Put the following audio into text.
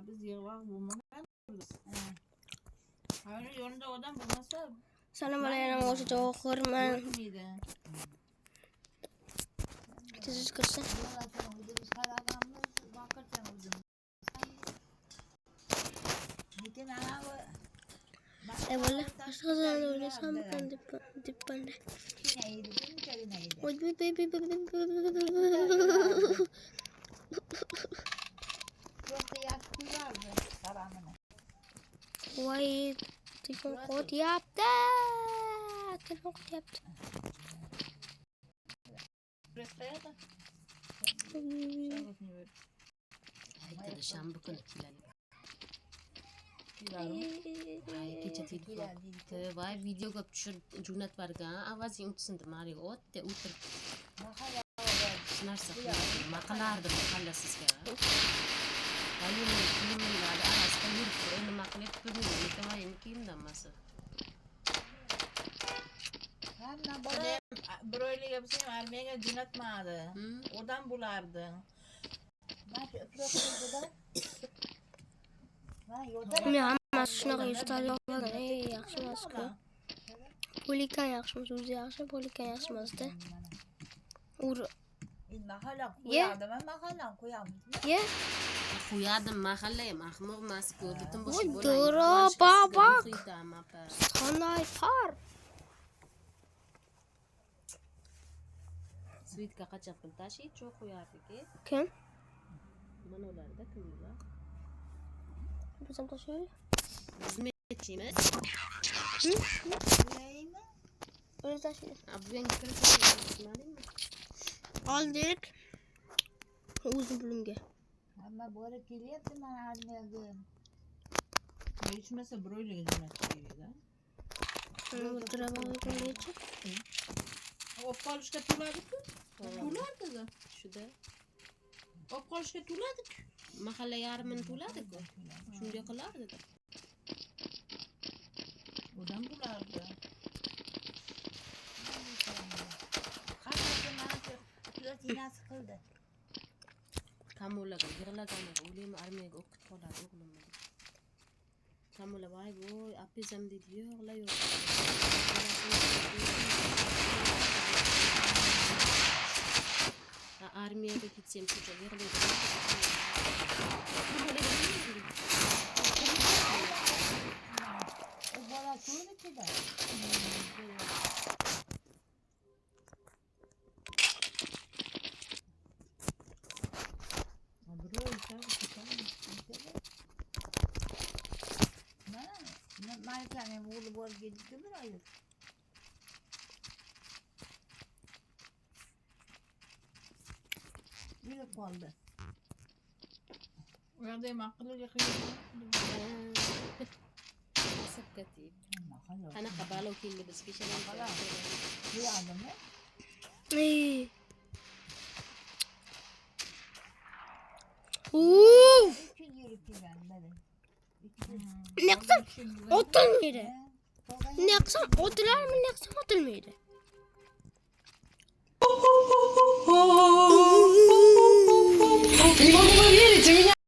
Biz yığılar bulmamayız. Hayır yolunda adam bulmasa. Sana bana yana olsa çok hırman. Tezis kırsa. Valla başka zaman oynasam ben dipende. Oy Vay, telefon kod yaptı. Telefon kod yaptı. Haydi şam bugün kilali. Kecha telefon. Vay videoga tushir jo'nat bargan. Avazing tushundim mariga o'tda o'tir. Narsa maqalardim mahalla sizga. Ayım filmlerde arasında yürüp öyle makinet duruyor. Yıkamayın kimdanması. Böyle yapsayım Ermeni'ye gün atmadı. Oradan bulardı. Men hammasi shunaqa yuztalik olgan. Ey, yaxshi emas-ku. Polikan yaxshimiz, o'zi yaxshi, polikan yaxshi emas-da. Mahalla ko'yardim, mahalla ko'yamiz. Ye? Qo'yadim mahallaya, mahmur emas-ku. Butun boshqa Voy, bo'ladi. dura babak. Qanday tor. Svitka qancha pul tashiydi, cho'q qo'yardik. Kim? Mana ularda kimlar? Biz ham tashlaylik. Xizmatchimiz. O'zi tashlaylik. Abdulga kirib Oldik. O'zim pulimga. Hamma borib kelyapti mana armiyaga. Hechmasa bir oylik jo'natib beradi. O'tirib olgancha. Olib qolishga to'ladi-ku. To'ladi-da. Shuda. Olib qolishga to'ladi-ku. Mahalla yarmini to'ladi-ku. Shunday qilardi-da. Odam bo'lardi. Tinasi qildi. Kamulaga yig'laganiga o'laymi armiyaga o'qib qoladi o'g'lim. Kamula voy voy apizam dedi yo'qla yo'q. Armiyaga ketsam shuncha yig'laydi. O bola ko'rdi-da. Malikaning o'g'li borib keldi-ku bir oy. Yurib qoldi. U yoqda ham aqlliga qiyin. Hisobga tiyib. Qanaqa balo keldi bizga shalom. Bu odammi? Ey. Yurib kelgan mana. Ne qilsam otilmaydi. Ne qilsam otilarmi, ne qilsam otilmaydi.